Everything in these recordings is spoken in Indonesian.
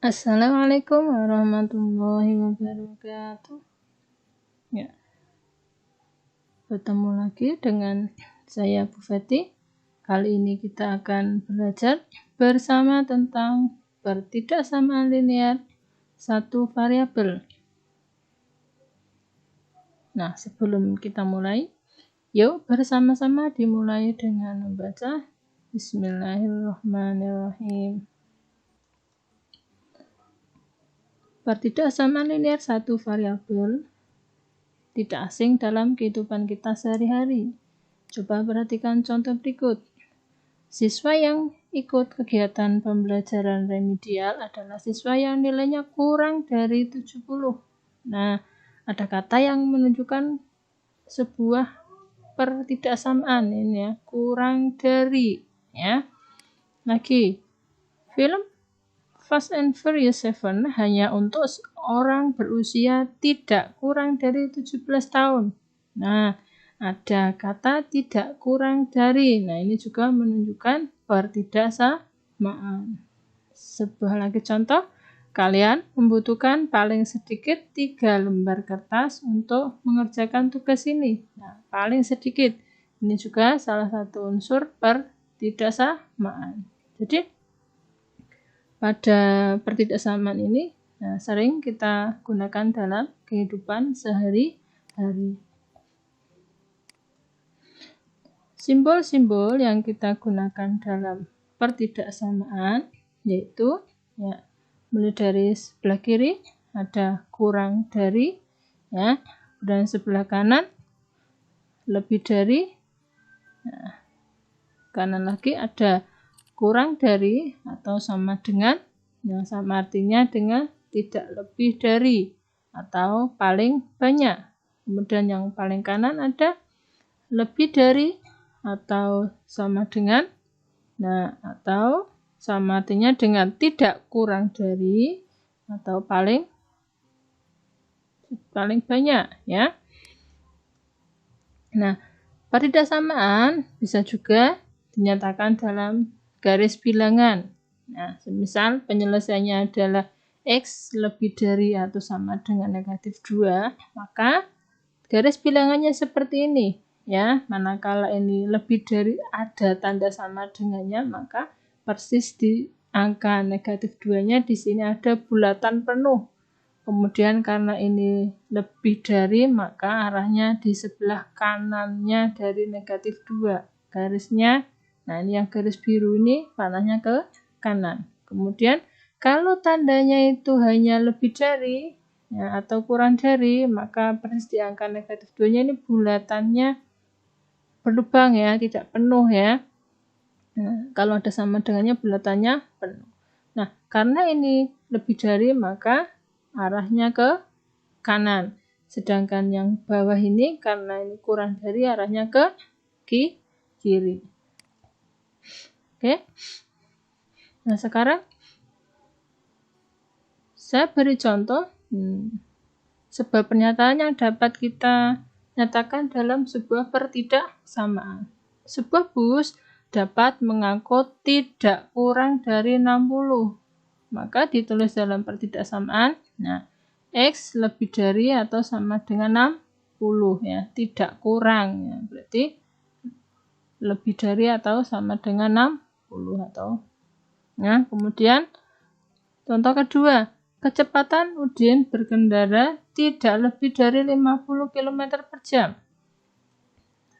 Assalamualaikum warahmatullahi wabarakatuh. Ya, bertemu lagi dengan saya Bu Feti. Kali ini kita akan belajar bersama tentang pertidaksamaan linear satu variabel. Nah, sebelum kita mulai, yuk bersama-sama dimulai dengan membaca Bismillahirrahmanirrahim. Pertidaksamaan linear satu variabel tidak asing dalam kehidupan kita sehari-hari. Coba perhatikan contoh berikut. Siswa yang ikut kegiatan pembelajaran remedial adalah siswa yang nilainya kurang dari 70. Nah, ada kata yang menunjukkan sebuah pertidaksamaan ini ya, kurang dari ya. Lagi, film Fast and Furious 7 hanya untuk orang berusia tidak kurang dari 17 tahun. Nah, ada kata tidak kurang dari. Nah, ini juga menunjukkan pertidaksamaan. Sebuah lagi contoh, kalian membutuhkan paling sedikit 3 lembar kertas untuk mengerjakan tugas ini. Nah, paling sedikit. Ini juga salah satu unsur pertidaksamaan. Jadi, pada pertidaksamaan ini sering kita gunakan dalam kehidupan sehari-hari. Simbol-simbol yang kita gunakan dalam pertidaksamaan yaitu mulai dari sebelah kiri ada kurang dari ya, dan sebelah kanan lebih dari. Kanan lagi ada kurang dari atau sama dengan, yang sama artinya dengan tidak lebih dari atau paling banyak. Kemudian yang paling kanan ada lebih dari atau sama dengan, atau sama artinya dengan tidak kurang dari atau paling banyak ya. Nah, pertidaksamaan bisa juga dinyatakan dalam garis bilangan. Nah, semisal penyelesaiannya adalah X lebih dari atau sama dengan negatif 2, maka garis bilangannya seperti ini ya. Manakala ini lebih dari ada tanda sama dengannya, maka persis di angka negatif 2-nya di sini ada bulatan penuh. Kemudian karena ini lebih dari, maka arahnya di sebelah kanannya dari negatif 2. Garisnya, nah ini yang garis biru ini panahnya ke kanan. Kemudian kalau tandanya itu hanya lebih dari ya, atau kurang dari, maka persis di angka negatif 2-nya ini bulatannya berlubang ya, tidak penuh ya. Nah, kalau ada sama dengannya bulatannya penuh. Nah, karena ini lebih dari, maka arahnya ke kanan. Sedangkan yang bawah ini karena ini kurang dari, arahnya ke kiri. Oke. Nah, sekarang saya beri contoh sebuah pernyataan yang dapat kita nyatakan dalam sebuah pertidaksamaan. Sebuah bus dapat mengangkut tidak kurang dari 60. Maka ditulis dalam pertidaksamaan, X lebih dari atau sama dengan 60 ya, tidak kurang ya. Berarti lebih dari atau sama dengan 60 atau ya. Kemudian contoh kedua, kecepatan Udin berkendara tidak lebih dari 50 km per jam.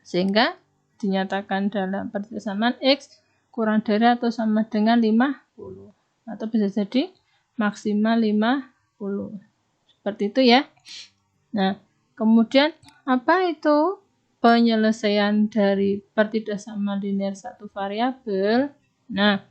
Sehingga dinyatakan dalam pertidaksamaan X kurang dari atau sama dengan 50. Atau bisa jadi maksimal 50. Seperti itu ya. Nah, kemudian apa itu penyelesaian dari pertidaksamaan linear satu variabel? Nah,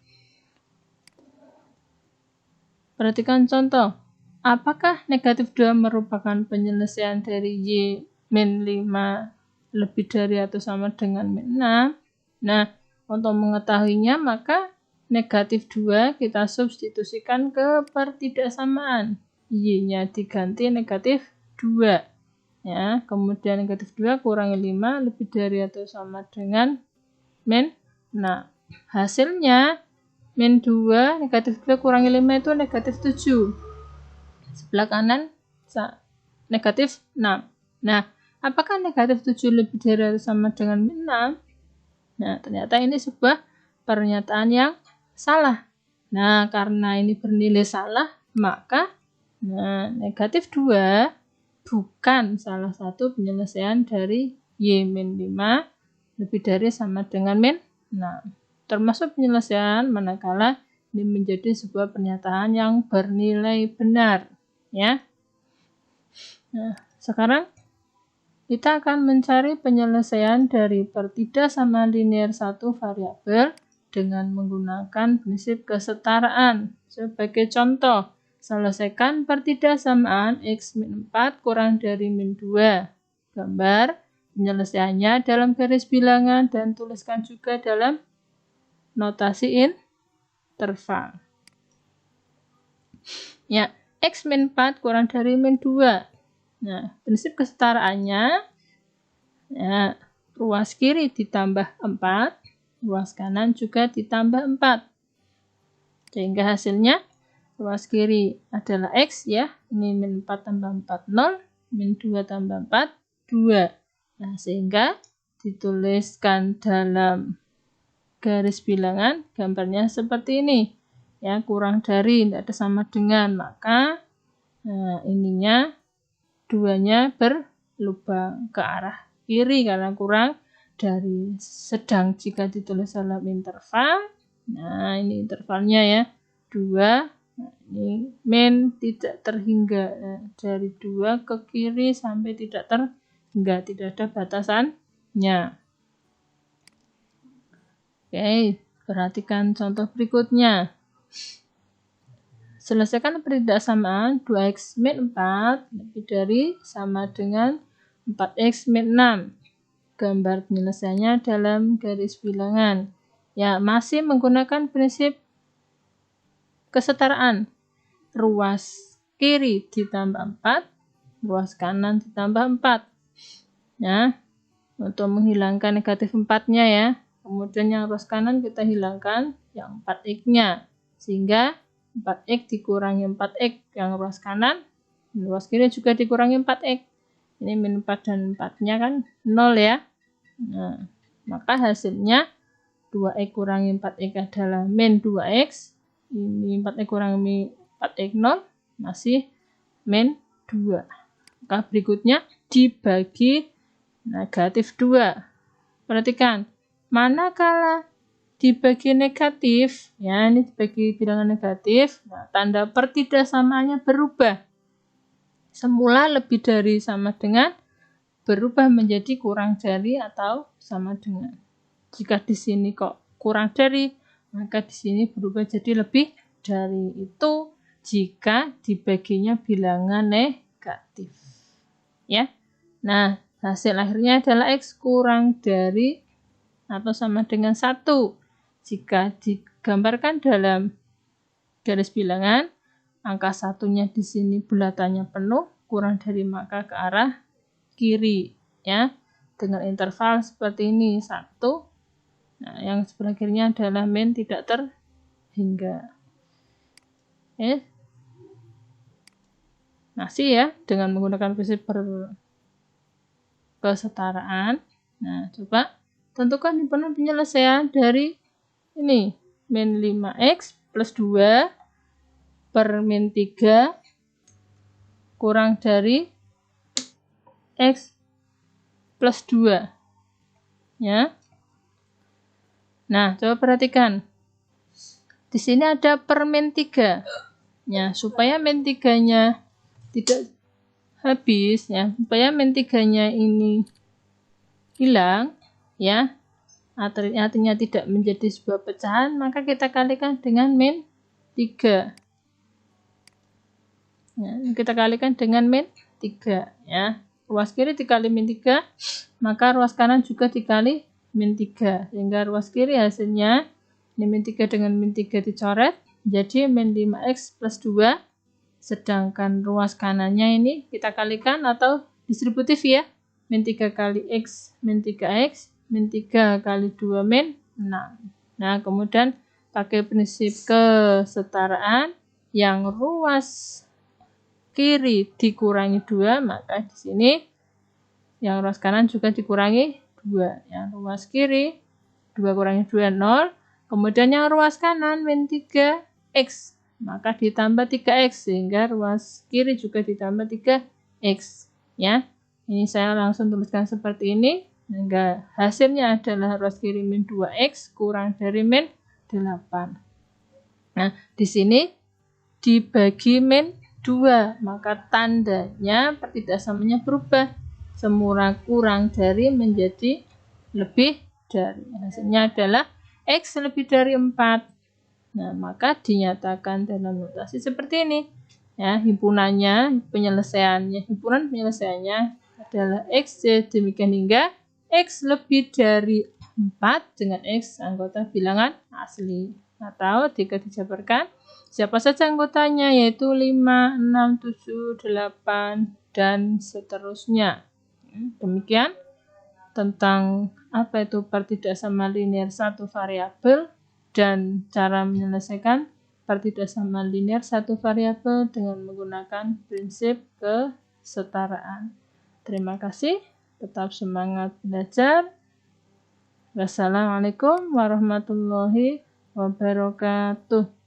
perhatikan contoh. Apakah negatif 2 merupakan penyelesaian dari Y min 5 lebih dari atau sama dengan min 6? Nah, untuk mengetahuinya maka negatif 2 kita substitusikan ke pertidaksamaan. Y-nya diganti negatif 2. Ya, kemudian negatif 2 kurangi 5 lebih dari atau sama dengan min 6. Hasilnya min 2, negatif 2 kurangi 5 itu negatif 7. Sebelah kanan negatif 6. Nah, apakah negatif 7 lebih dari atau sama dengan min 6? Nah, ternyata ini sebuah pernyataan yang salah. Nah, karena ini bernilai salah, maka negatif 2 bukan salah satu penyelesaian dari Y-5 lebih dari sama dengan min 6. Termasuk penyelesaian manakala ini menjadi sebuah pernyataan yang bernilai benar. Ya. Nah, sekarang kita akan mencari penyelesaian dari pertidak sama linear satu variabel dengan menggunakan prinsip kesetaraan. Sebagai contoh, selesaikan pertidak samaan x min 4 kurang dari min 2. Gambar penyelesaiannya dalam garis bilangan dan tuliskan juga dalam notasi interval. Ya, x min 4 kurang dari min 2. Nah, prinsip kesetaraannya, ya, ruas kiri ditambah 4, ruas kanan juga ditambah 4. Sehingga hasilnya ruas kiri adalah x, ya. Ini min 4 tambah 4, 0. Min 2 tambah 4, 2. Nah, sehingga dituliskan dalam garis bilangan, gambarnya seperti ini. Ya, kurang dari, tidak ada sama dengan, maka ininya 2-nya berlubang ke arah kiri karena kurang dari. Sedang jika ditulis dalam interval, nah ini intervalnya ya, 2, nah, ini min tidak terhingga, nah, dari 2 ke kiri sampai tidak terhingga, tidak ada batasannya. Oke, perhatikan contoh berikutnya. Selesaikan pertidak samaan 2x min 4 lebih dari sama dengan 4x min 6. Gambar penyelesaiannya dalam garis bilangan. Ya, masih menggunakan prinsip kesetaraan. Ruas kiri ditambah 4, ruas kanan ditambah 4. Ya, untuk menghilangkan negatif 4-nya ya. Kemudian yang ruas kanan kita hilangkan yang 4x-nya. Sehingga 4x dikurangi 4x yang ruas kanan, ruas kiri juga dikurangi 4x. Ini min 4 dan 4-nya kan 0 ya. Nah, maka hasilnya 2x kurangi 4x adalah min 2x. Ini 4x kurangi 4x 0, masih min 2. Maka berikutnya dibagi negatif 2. Perhatikan, manakala dibagi negatif, ya ini dibagi bilangan negatif, nah, tanda pertidak samaannya berubah. Semula lebih dari sama dengan berubah menjadi kurang dari atau sama dengan. Jika di sini kok kurang dari, maka di sini berubah jadi lebih dari. Itu jika dibaginya bilangan negatif. Ya. Nah, hasil akhirnya adalah x kurang dari atau sama dengan 1. Jika digambarkan dalam garis bilangan, angka 1-nya di sini bulatannya penuh, kurang dari maka ke arah kiri, ya. Dengan interval seperti ini, 1. Nah, yang sebelah kirinya adalah min tidak terhingga. Masih ya, dengan menggunakan prinsip kesetaraan. Nah, coba tentukan himpunan penyelesaian dari ini, min 5x plus 2 per min 3 kurang dari x plus 2. Ya. Nah, coba perhatikan. Di sini ada per min 3. Ya, supaya min 3-nya tidak habis, ya, supaya min 3-nya ini hilang, ya. Artinya tidak menjadi sebuah pecahan, maka kita kalikan dengan min 3. Ya, kita kalikan dengan min 3. Ya. Ruas kiri dikali min 3, maka ruas kanan juga dikali min 3. Sehingga ruas kiri hasilnya, ini min 3 dengan min 3 dicoret, jadi min 5x plus 2. Sedangkan ruas kanannya ini kita kalikan atau distributif ya. Min 3 kali x, min 3x, min 3 kali 2 min 6. Nah, kemudian pakai prinsip kesetaraan, yang ruas kiri dikurangi 2, maka di sini yang ruas kanan juga dikurangi 2. Yang ruas kiri 2 kurangi 2, 0. Kemudian yang ruas kanan min 3x, maka ditambah 3x, sehingga ruas kiri juga ditambah 3x. Ya, ini saya langsung tuliskan seperti ini, sehingga hasilnya adalah ruas kiri min 2x kurang dari min 8. Nah, di sini dibagi min 2, maka tandanya pertidaksamanya berubah. Semula kurang dari menjadi lebih dari. Hasilnya adalah X lebih dari 4. Nah, maka dinyatakan dalam notasi seperti ini. Ya, himpunan penyelesaiannya adalah XY, demikian hingga X lebih dari 4 dengan X anggota bilangan asli. Atau jika dijabarkan, siapa saja anggotanya, yaitu 5, 6, 7, 8, dan seterusnya. Demikian tentang apa itu partidaksama linear satu variabel dan cara menyelesaikan partidaksama linear satu variabel dengan menggunakan prinsip kesetaraan. Terima kasih, tetap semangat belajar. Wassalamualaikum warahmatullahi wabarakatuh.